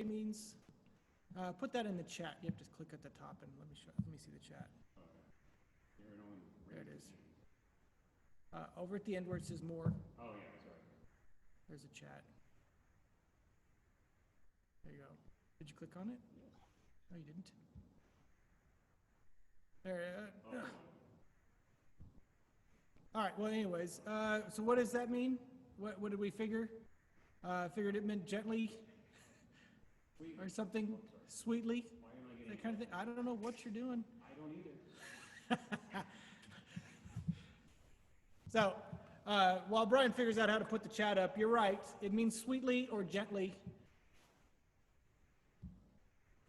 means? Put that in the chat. You have to click at the top and let me see the chat. There it is. Over at the end where it says more. Oh yeah, sorry. There's a chat. There you go. Did you click on it? No, you didn't. There. All right. Well, anyways, so what does that mean? What did we figure? Figured it meant gently or something, sweetly, that kind of thing. I don't know what you're doing. I don't either. So, while Brian figures out how to put the chat up, you're right. It means sweetly or gently.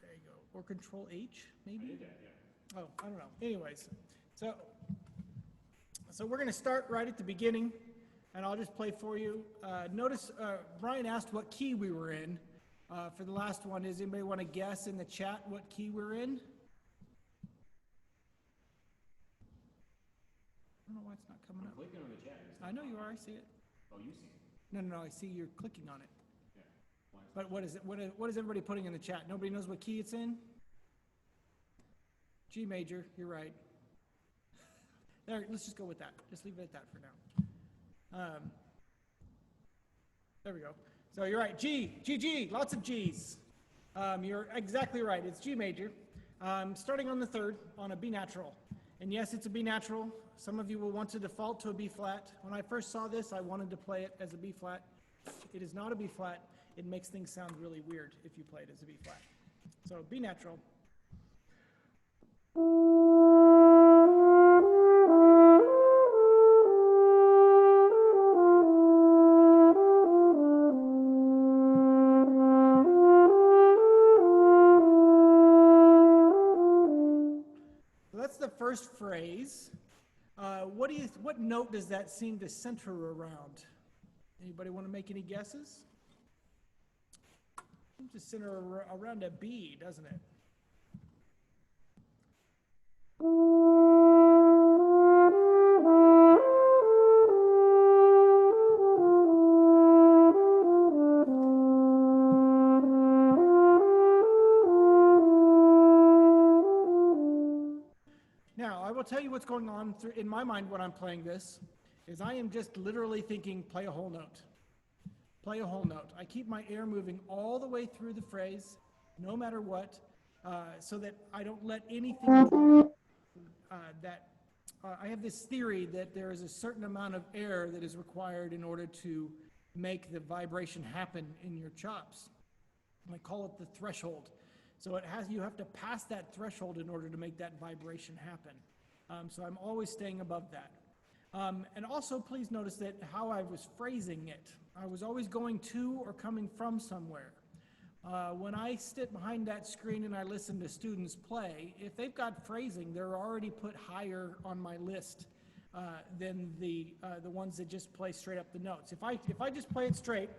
There you go. Or Control H, maybe? I did that, yeah. Oh, I don't know. Anyways, so we're going to start right at the beginning, and I'll just play for you. Notice Brian asked what key we were in. For the last one, does anybody want to guess in the chat what key we're in? I don't know why it's not coming up. I'm clicking on the chat. I know you are. I see it. Oh, you see it? No. I see you're clicking on it. Yeah. But what is it? What is everybody putting in the chat? Nobody knows what key it's in? G major. You're right. There. Let's just go with that. Just leave it at that for now. There we go. So you're right. G. Lots of G's. You're exactly right. It's G major. Starting on the third on a B natural. And yes, it's a B natural. Some of you will want to default to a B flat. When I first saw this, I wanted to play it as a B flat. It is not a B flat. It makes things sound really weird if you play it as a B flat. So B natural. First phrase. What note does that seem to center around? Anybody want to make any guesses? It seems to center around a B, doesn't it? I will tell you what's going on in my mind when I'm playing this is I am just literally thinking play a whole note. Play a whole note. I keep my air moving all the way through the phrase, no matter what, so that I don't let anything I have this theory that there is a certain amount of air that is required in order to make the vibration happen in your chops. I call it the threshold. So you have to pass that threshold in order to make that vibration happen. So I'm always staying above that. And also please notice that how I was phrasing it. I was always going to or coming from somewhere. When I sit behind that screen and I listen to students play, if they've got phrasing, they're already put higher on my list than the ones that just play straight up the notes. If I just play it straight,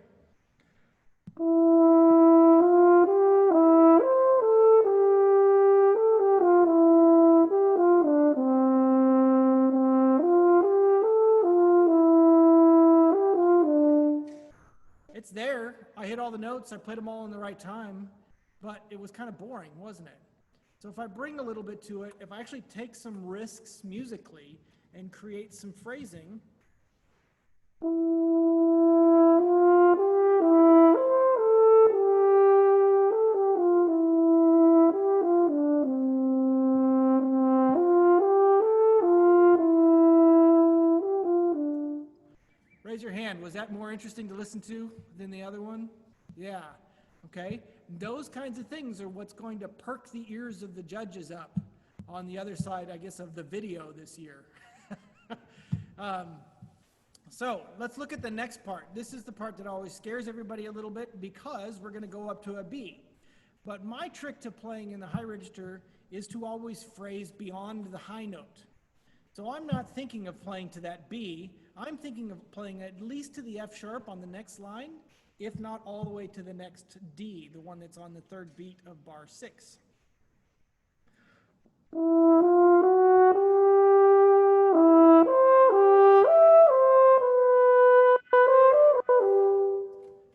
it's there. I hit all the notes. I played them all in the right time, but it was kind of boring, wasn't it? So if I bring a little bit to it, if I actually take some risks musically and create some phrasing, raise your hand. Was that more interesting to listen to than the other one? Yeah. Okay. Those kinds of things are what's going to perk the ears of the judges up on the other side, I guess, of the video this year. So let's look at the next part. This is the part that always scares everybody a little bit because we're going to go up to a B. But my trick to playing in the high register is to always phrase beyond the high note. So I'm not thinking of playing to that B. I'm thinking of playing at least to the F sharp on the next line, if not all the way to the next D, the one that's on the third beat of bar 6.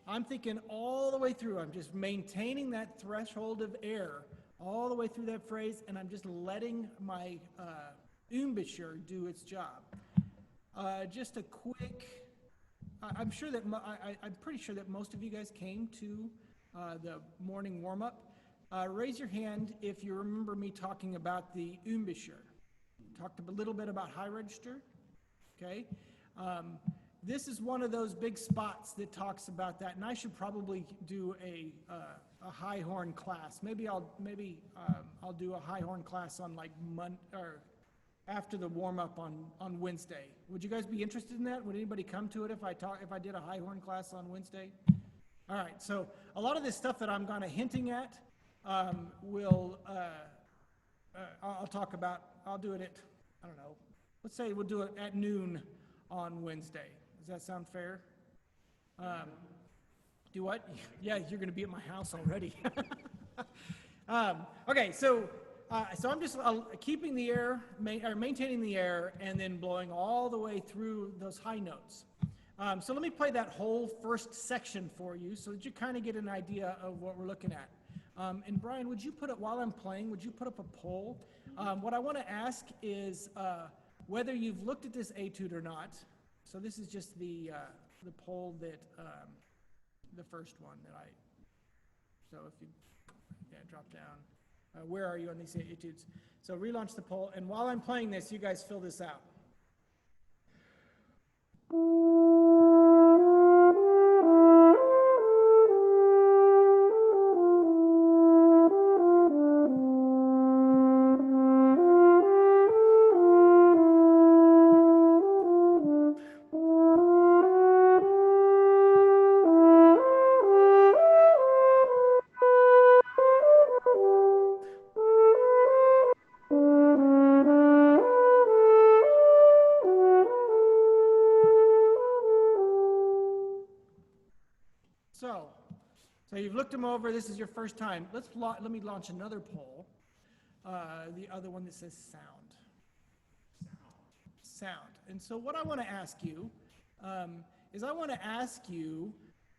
I'm thinking all all the way through. I'm just maintaining that threshold of air all the way through that phrase, and I'm just letting my Embouchure do its job. Just a quick, I'm sure that, I'm pretty sure that most of you guys came to the morning warm-up. Raise your hand if you remember me talking about the Embouchure. Talked a little bit about high register, okay? This is one of those big spots that talks about that, and I should probably do a high horn class. Maybe I'll do a high horn class on like or after the warm up on Wednesday. Would you guys be interested in that? Would anybody come to it if I did a high horn class on Wednesday? All right. So a lot of this stuff that I'm kind of hinting at I'll talk about. I'll do it at, I don't know. Let's say we'll do it at noon on Wednesday. Does that sound fair? Do what? Yeah, you're going to be at my house already. Okay, so I'm just keeping the air, maintaining the air, and then blowing all the way through those high notes. So let me play that whole first section for you so that you kind of get an idea of what we're looking at. And Brian, would you put up, while I'm playing, would you put up a poll? What I want to ask is whether you've looked at this etude or not. So this is just the poll that, the first one that so if you, drop down. Where are you on these etudes? So relaunch the poll, and while I'm playing this, you guys fill this out. So you've looked them over. This is your first time. Let me launch another poll. The other one that says sound. Sound. And so what I want to ask you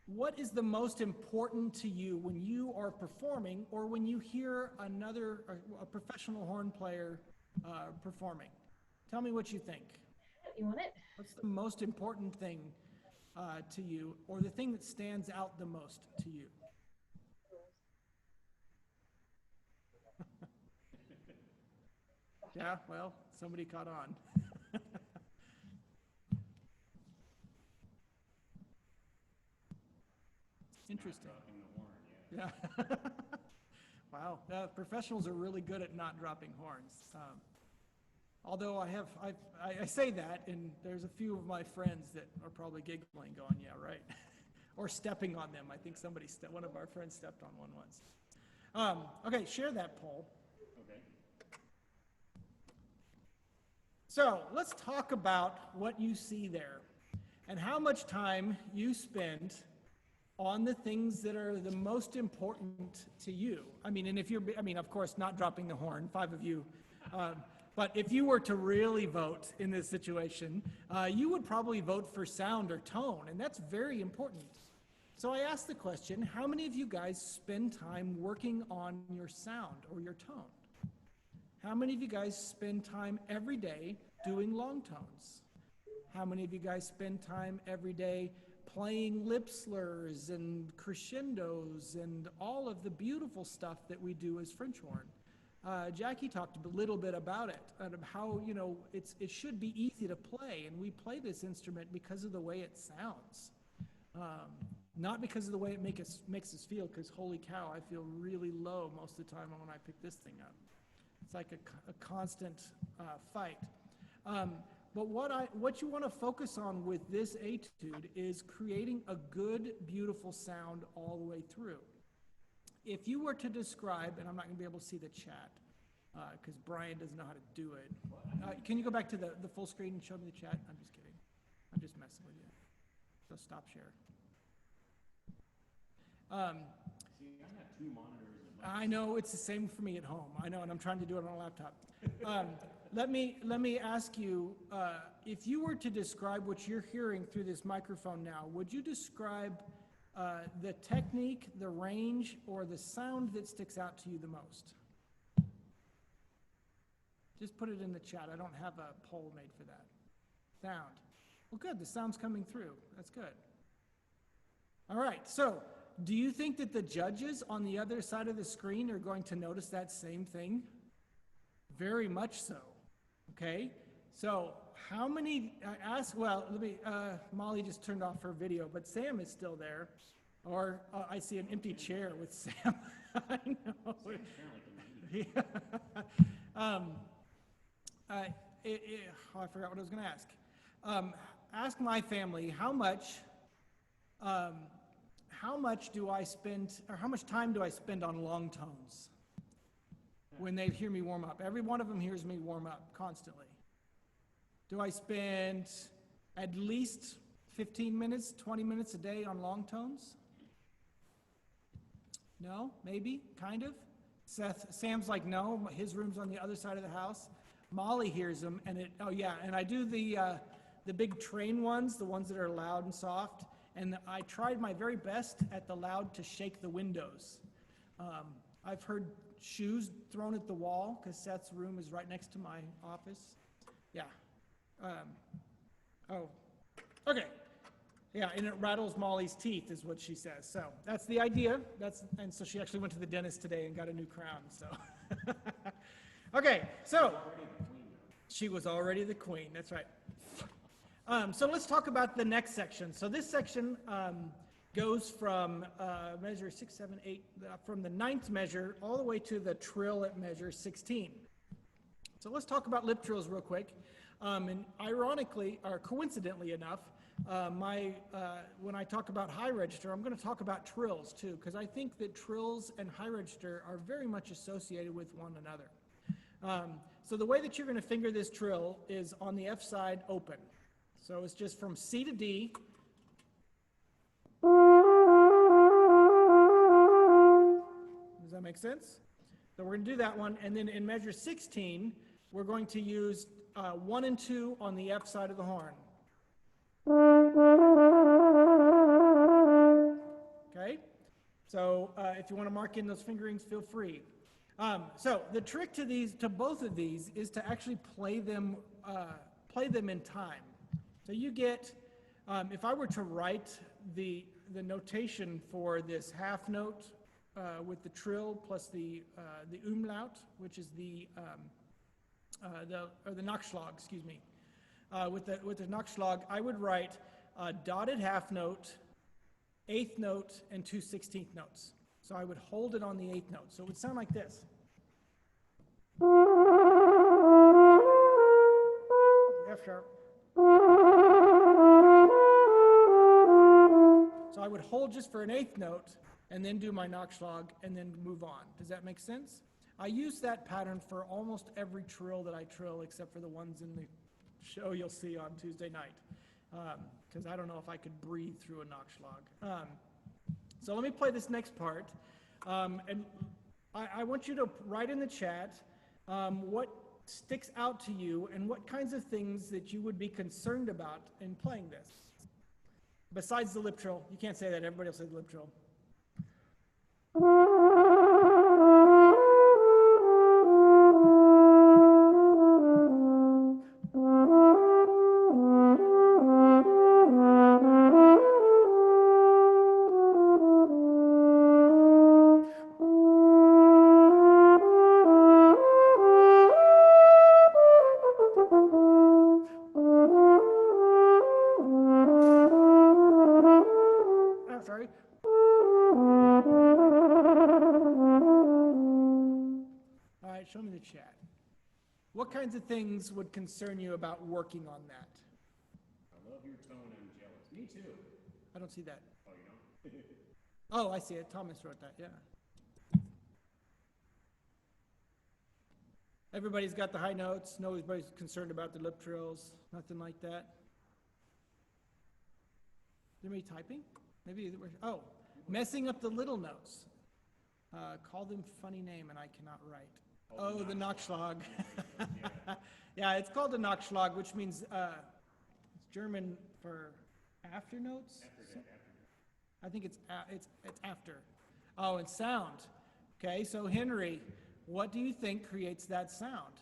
what is the most important to you when you are performing or when you hear a professional horn player performing? Tell me what you think. You want it? What's the most important thing to you, or the thing that stands out the most to you? Yeah, well, somebody caught on. Interesting. Yeah. Wow. Professionals are really good at not dropping horns. Although I say that, and there's a few of my friends that are probably giggling, going, "Yeah, right," or stepping on them. I think one of our friends stepped on one once. Okay, share that poll. Okay. So let's talk about what you see there, and how much time you spend on the things that are the most important to you. I mean, of course, not dropping the horn, 5 of you. But if you were to really vote in this situation, you would probably vote for sound or tone, and that's very important. So I asked the question, how many of you guys spend time working on your sound or your tone? How many of you guys spend time every day doing long tones? How many of you guys spend time every day playing lip slurs and crescendos and all of the beautiful stuff that we do as French horn? Jackie talked a little bit about it, and how, it should be easy to play, and we play this instrument because of the way it sounds. Not because of the way it makes us feel, because holy cow, I feel really low most of the time when I pick this thing up. It's like a constant fight. But what you want to focus on with this etude is creating a good, beautiful sound all the way through. If you were to describe, and I'm not going to be able to see the chat, because Brian doesn't know how to do it. Can you go back to the full screen and show me the chat? I'm just kidding. I'm just messing with you. So stop share. See, I have 2 monitors. I know, it's the same for me at home. I know, and I'm trying to do it on a laptop. Let me ask you, if you were to describe what you're hearing through this microphone now, would you describe the technique, the range, or the sound that sticks out to you the most? Just put it in the chat. I don't have a poll made for that. Sound. Well, good. The sound's coming through. That's good. All right. So, do you think that the judges on the other side of the screen are going to notice that same thing? Very much so. Okay. So, how many? Well, let me. Molly just turned off her video, but Sam is still there. Or I see an empty chair with Sam. I know. Yeah. I forgot what I was going to ask. Ask my family how much do I spend, or how much time do I spend on long tones when they hear me warm up? Every one of them hears me warm up constantly. Do I spend at least 15 minutes, 20 minutes a day on long tones? No? Maybe? Kind of? Sam's like, no, his room's on the other side of the house. Molly hears them, and and I do the big train ones, the ones that are loud and soft, and I tried my very best at the loud to shake the windows. I've heard shoes thrown at the wall, because Seth's room is right next to my office. Yeah. Okay. Yeah, and it rattles Molly's teeth, is what she says. So that's the idea. And so she actually went to the dentist today and got a new crown. So, okay. So she was already the queen. That's right. So let's talk about the next section. So this section goes from measure 6, 7, 8, from the 9th measure all the way to the trill at measure 16. So let's talk about lip trills real quick. And ironically, or coincidentally enough, when I talk about high register, I'm going to talk about trills too, because I think that trills and high register are very much associated with one another. So the way that you're going to finger this trill is on the F side open. So it's just from C to D. Does that make sense? So we're going to do that one, and then in measure 16, we're going to use 1 and 2 on the F side of the horn. Okay, so if you want to mark in those fingerings, feel free. So the trick to both of these is to actually play them in time. So you get, if I were to write the notation for this half note with the trill plus the umlaut, which is the Nachschlag, excuse me. With the Nachschlag, I would write a dotted half note, 8th note, and 2 16th notes. So I would hold it on the 8th note. So it would sound like this. F sharp. So I would hold just for an 8th note, and then do my Nachschlag, and then move on. Does that make sense? I use that pattern for almost every trill that I trill, except for the ones in the show you'll see on Tuesday night, because I don't know if I could breathe through a Nachschlag. So let me play this next part, and I want you to write in the chat what sticks out to you and what kinds of things that you would be concerned about in playing this. Besides the lip trill, you can't say that, everybody will say the lip trill. Show me the chat. What kinds of things would concern you about working on that? I love your tone, I'm jealous. Me too. I don't see that. Oh, you don't? Oh, I see it. Thomas wrote that, yeah. Everybody's got the high notes. Nobody's concerned about the lip trills. Nothing like that. Is anybody typing? Maybe, messing up the little notes. Call them funny name and I cannot write. Oh, the Nachschlag. Yeah, it's called a Nachschlag, which means it's German for after notes. I think it's after. Oh, and sound. Okay, so Henry, what do you think creates that sound?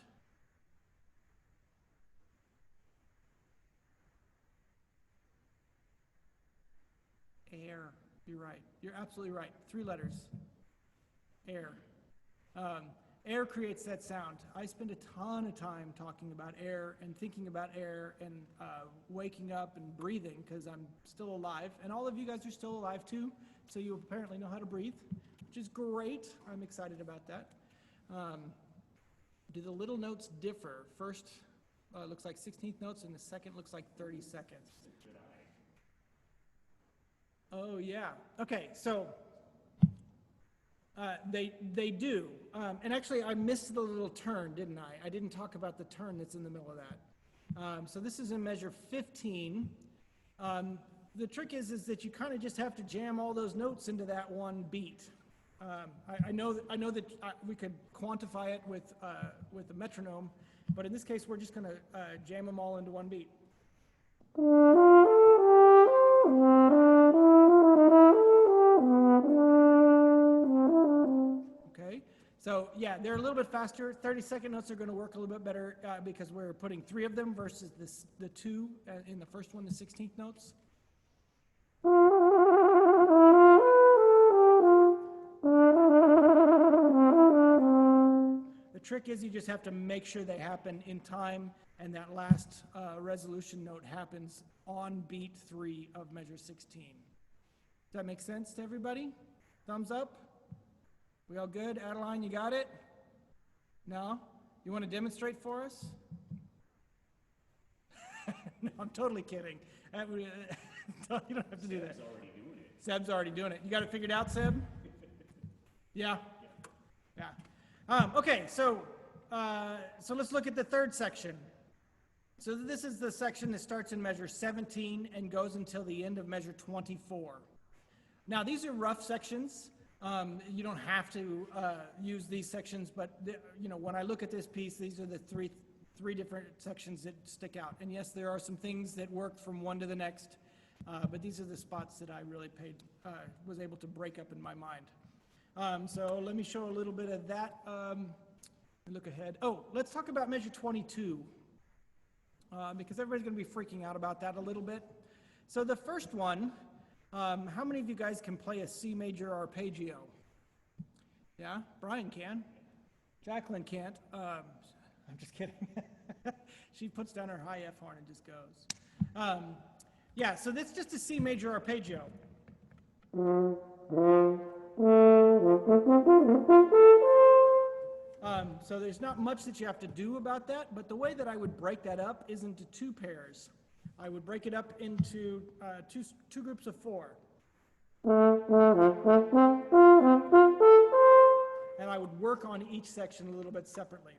Air. You're right. You're absolutely right. 3 letters. Air. Air creates that sound. I spend a ton of time talking about air and thinking about air and waking up and breathing because I'm still alive. And all of you guys are still alive too, so you apparently know how to breathe, which is great. I'm excited about that. Do the little notes differ? First looks like 16th notes and the second looks like 30 seconds. Oh yeah. Okay, so they do. And actually I missed the little turn, didn't I? I didn't talk about the turn that's in the middle of that. So this is in measure 15. The trick is that you kind of just have to jam all those notes into that one beat. I know that we could quantify it with a metronome, but in this case we're just going to jam them all into one beat. Okay, so yeah, they're a little bit faster. 30-second notes are going to work a little bit better because we're putting 3 of them versus the 2 in the first one, the 16th notes. The trick is you just have to make sure they happen in time, and that last resolution note happens on beat 3 of measure 16. Does that make sense to everybody? Thumbs up? We all good? Adeline, you got it? No? You want to demonstrate for us? No, I'm totally kidding. You don't have to do that. Seb's already doing it. Seb's already doing it. You got it figured out, Seb? Yeah? Yeah. Okay, so let's look at the third section. So this is the section that starts in measure 17 and goes until the end of measure 24. Now, these are rough sections. You don't have to use these sections, but when I look at this piece, these are the three different sections that stick out. And yes, there are some things that work from one to the next, but these are the spots that I really was able to break up in my mind. So let me show a little bit of that. Look ahead. Oh, let's talk about measure 22, because everybody's going to be freaking out about that a little bit. So the first one, how many of you guys can play a C major arpeggio? Yeah, Brian can. Jacqueline can't. I'm just kidding. She puts down her high F horn and just goes. Yeah, so that's just a C major arpeggio. So there's not much that you have to do about that, but the way that I would break that up is into 2 pairs. I would break it up into two groups of 4. And I would work on each section a little bit separately.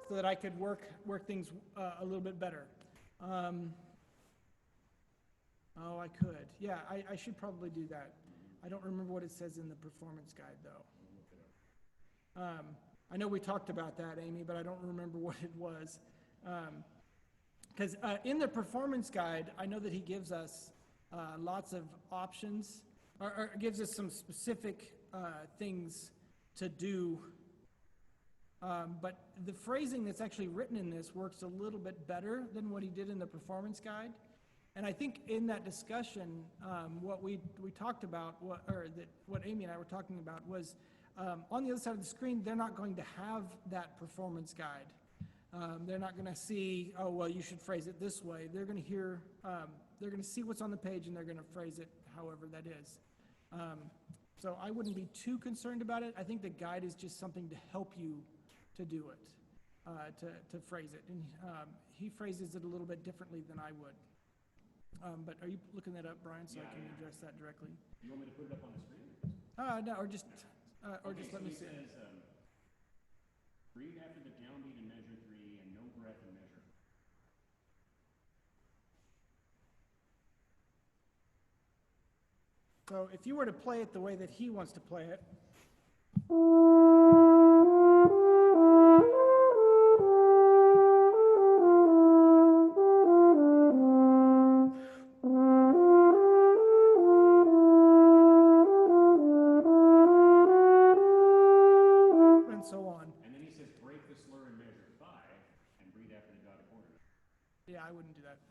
So that I could work things a little bit better. Oh, I could. Yeah, I should probably do that. I don't remember what it says in the performance guide, though. I know we talked about that, Amy, but I don't remember what it was. Because in the performance guide, I know that he gives us lots of options, or gives us some specific things to do. But the phrasing that's actually written in this works a little bit better than what he did in the performance guide. And I think in that discussion, what we talked about, what Amy and I were talking about was, on the other side of the screen, they're not going to have that performance guide. They're not going to see, oh, well, you should phrase it this way. They're going to hear, they're going to see what's on the page, and they're going to phrase it however that is. So I wouldn't be too concerned about it. I think the guide is just something to help you to do it, to phrase it. And he phrases it a little bit differently than I would. But are you looking that up, Brian, so I can address that directly? You want me to put it up on the screen? No, or just let me see. It says, breathe after the downbeat in measure 3 and no breath in measure 4. So if you were to play it the way that he wants to play it,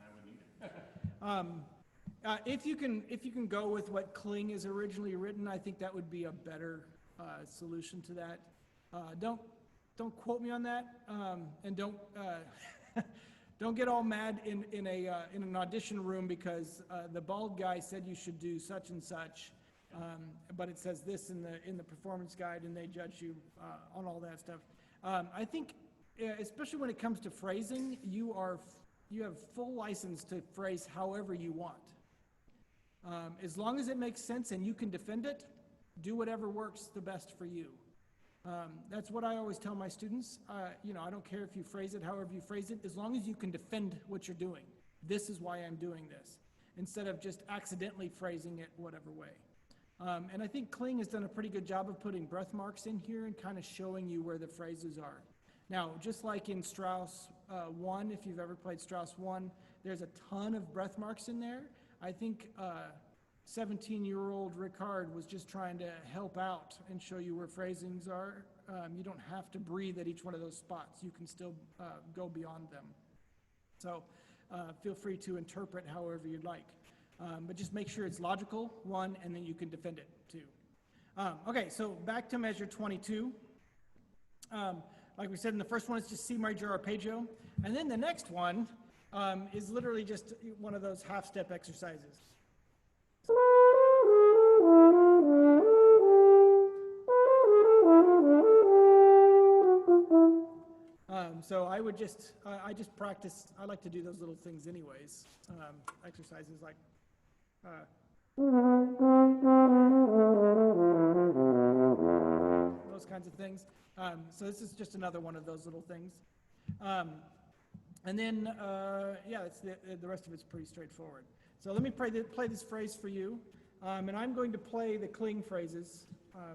I wouldn't either. If you can go with what Kling is originally written, I think that would be a better solution to that. Don't quote me on that, and don't don't get all mad in an audition room because the bald guy said you should do such and such, but it says this in the performance guide, and they judge you on all that stuff. I think, especially when it comes to phrasing, you have full license to phrase however you want. As long as it makes sense and you can defend it, do whatever works the best for you. That's what I always tell my students. I don't care if you phrase it however you phrase it, as long as you can defend what you're doing. This is why I'm doing this, instead of just accidentally phrasing it whatever way. And I think Kling has done a pretty good job of putting breath marks in here and kind of showing you where the phrases are. Now, just like in Strauss 1, if you've ever played Strauss 1, there's a ton of breath marks in there. I think 17-year-old Ricard was just trying to help out and show you where phrasings are. You don't have to breathe at each one of those spots. You can still go beyond them. So feel free to interpret however you'd like. But just make sure it's logical, one, and then you can defend it, two. Okay, so back to measure 22. Like we said, in the first one, it's just C major arpeggio. And then the next one is literally just one of those half-step exercises. So I would just, I just practice, I like to do those little things anyways. Exercises like, those kinds of things. So this is just another one of those little things. And then, yeah, it's the rest of it's pretty straightforward. So let me play this phrase for you. And I'm going to play the Kling phrases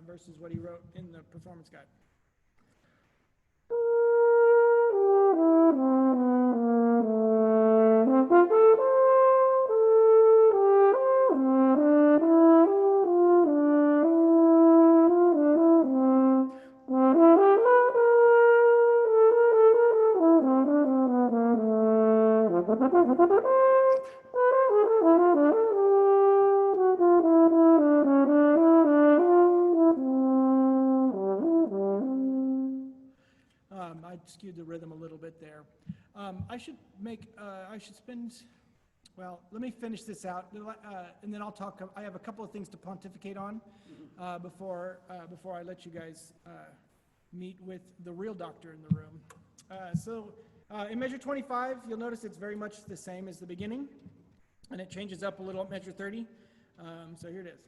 versus what he wrote in the performance guide. I skewed the rhythm a little bit there. I should spend, well, let me finish this out, and then I'll talk. I have a couple of things to pontificate on before I let you guys meet with the real doctor in the room. So in measure 25, you'll notice it's very much the same as the beginning, and it changes up a little at measure 30. So here it is.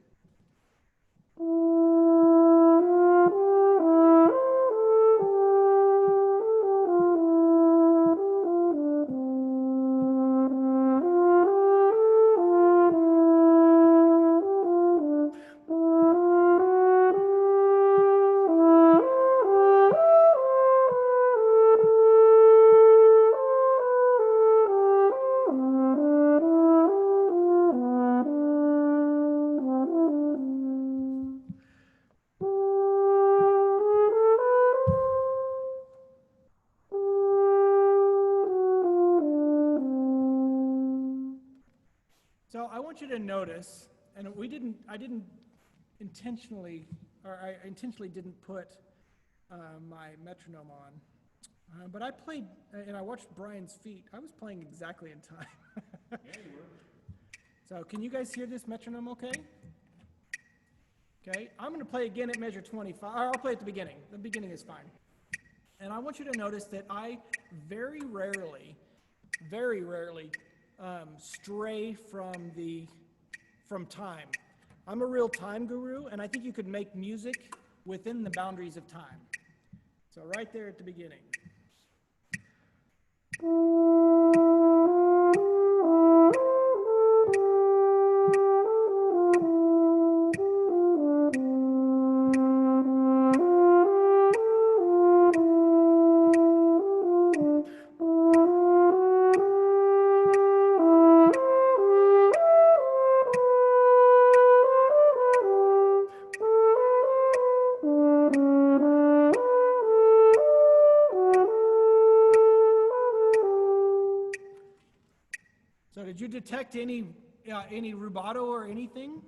So I want you to notice, and I didn't intentionally, or I intentionally didn't put my metronome on, but I played, and I watched Brian's feet. I was playing exactly in time. Yeah, you were. So can you guys hear this metronome okay? Okay, I'm gonna play again at measure 25, or I'll play at the beginning. The beginning is fine. And I want you to notice that I very rarely, stray from time. I'm a real time guru, and I think you could make music within the boundaries of time. So right there at the beginning. So did you detect any rubato or anything?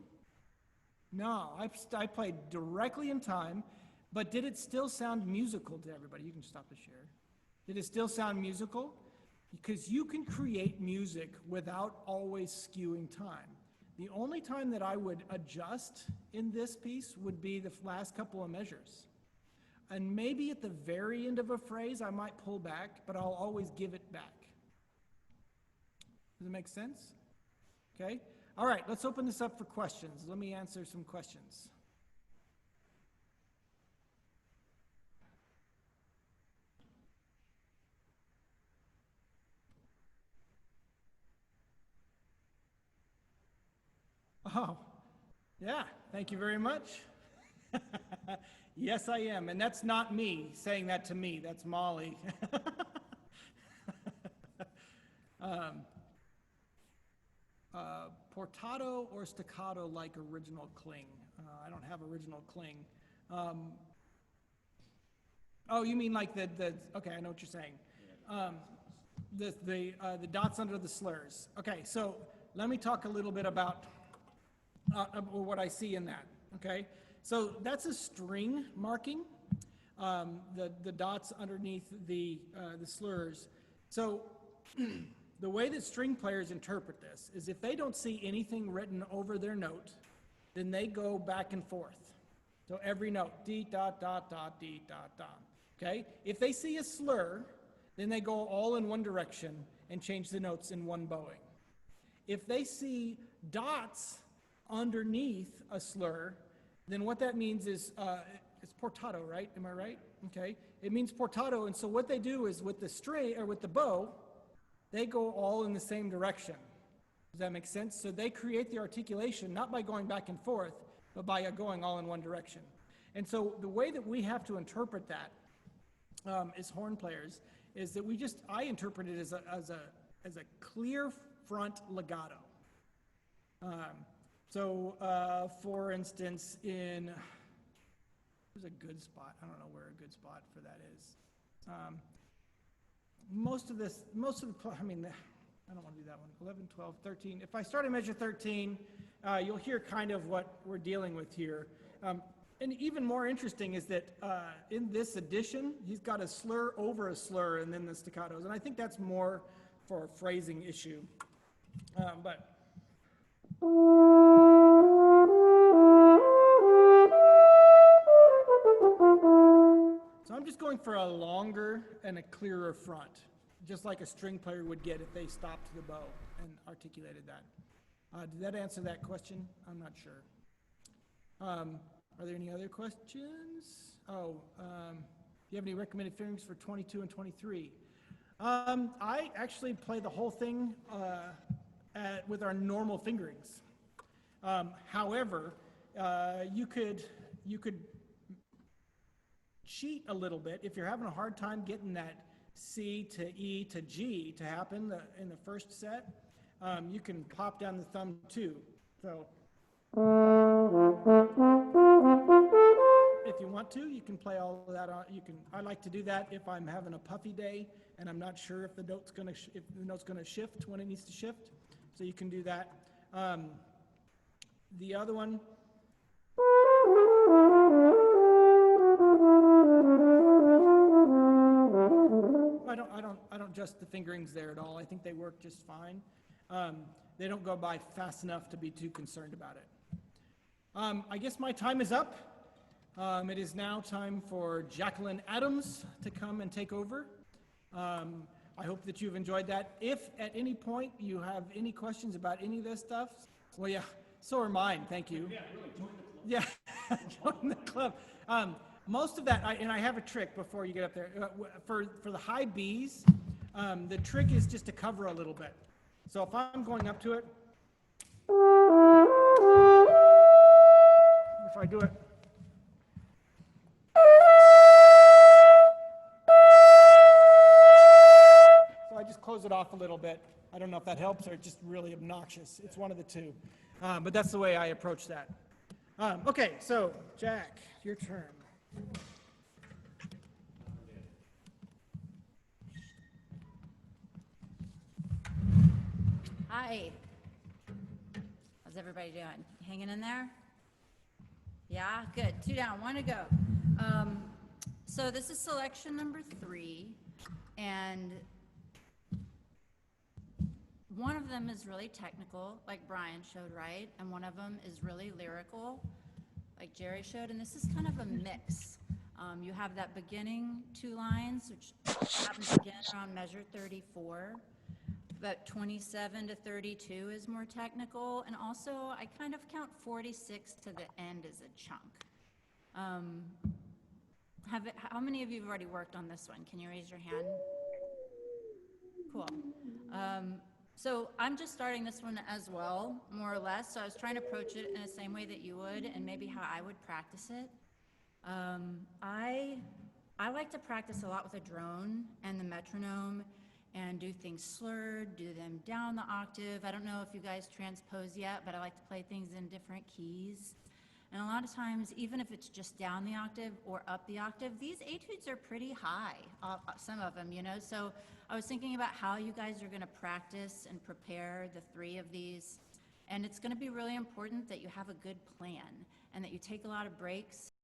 No, I played directly in time, but did it still sound musical to everybody? You can stop the share. Did it still sound musical? Because you can create music without always skewing time. The only time that I would adjust in this piece would be the last couple of measures. And maybe at the very end of a phrase, I might pull back, but I'll always give it back. Does it make sense? Okay. All right, let's open this up for questions. Let me answer some questions. Oh, yeah, thank you very much. Yes, I am. And that's not me saying that to me, that's Molly. Portato or staccato like original cling? I don't have original cling. Oh, you mean like okay, I know what you're saying. The dots under the slurs. Okay, so let me talk a little bit about what I see in that, okay? So that's a string marking, the dots underneath the slurs. So the way that string players interpret this is if they don't see anything written over their note, then they go back and forth. So every note, D, dot, dot, dot, D, dot, dot, okay? If they see a slur, then they go all in one direction and change the notes in one bowing. If they see dots underneath a slur, then what that means is, it's portato, right? Am I right? Okay. It means portato, and so what they do is with the string, or with the bow, they go all in the same direction. Does that make sense? So they create the articulation not by going back and forth, but by going all in one direction. And so the way that we have to interpret that as horn players is that I interpret it as a clear front legato. For instance, there's a good spot. I don't know where a good spot for that is. I don't want to do that one. 11, 12, 13. If I start at measure 13, you'll hear kind of what we're dealing with here. And even more interesting is that in this edition, he's got a slur over a slur and then the staccatos. And I think that's more for a phrasing issue. So I'm just going for a longer and a clearer front, just like a string player would get if they stopped the bow and articulated that. Did that answer that question? I'm not sure. Are there any other questions? Do you have any recommended fingerings for 22 and 23? I actually play the whole thing with our normal fingerings. However, you could cheat a little bit if you're having a hard time getting that C to E to G to happen in the first set. You can pop down the thumb too. So if you want to, you can play all of that on. I like to do that if I'm having a puffy day and I'm not sure if the note's going to shift when it needs to shift. So you can do that. The other one. I don't adjust the fingerings there at all. I think they work just fine. They don't go by fast enough to be too concerned about it. I guess my time is up. It is now time for Jacqueline Adams to come and take over. I hope that you've enjoyed that. If at any point you have any questions about any of this stuff, well, yeah, so are mine. Thank you. Yeah, really, join the club. Yeah, join the club. Most of that, and I have a trick before you get up there. For the high Bs, the trick is just to cover a little bit. So if I'm going up to it, if I do it, so I just close it off a little bit. I don't know if that helps or it's just really obnoxious. It's one of the two. But that's the way I approach that. Okay, so Jack, your turn. Hi. How's everybody doing? Hanging in there? Yeah, good. 2 down, 1 to go. So this is selection number 3, and one of them is really technical, like Brian showed, right? And one of them is really lyrical, like Gerry showed, and this is kind of a mix. You have that beginning 2 lines, which happens again around measure 34. But 27 to 32 is more technical, and also I kind of count 46 to the end as a chunk. How many of you have already worked on this one? Can you raise your hand? Cool. So I'm just starting this one as well, more or less. So I was trying to approach it in the same way that you would, and maybe how I would practice it. I like to practice a lot with a drone and the metronome, and do things slurred, do them down the octave. I don't know if you guys transpose yet, but I like to play things in different keys. And a lot of times, even if it's just down the octave or up the octave, these etudes are pretty high, some of them, you know? So I was thinking about how you guys are gonna practice and prepare the 3 of these. And it's gonna be really important that you have a good plan and that you take a lot of breaks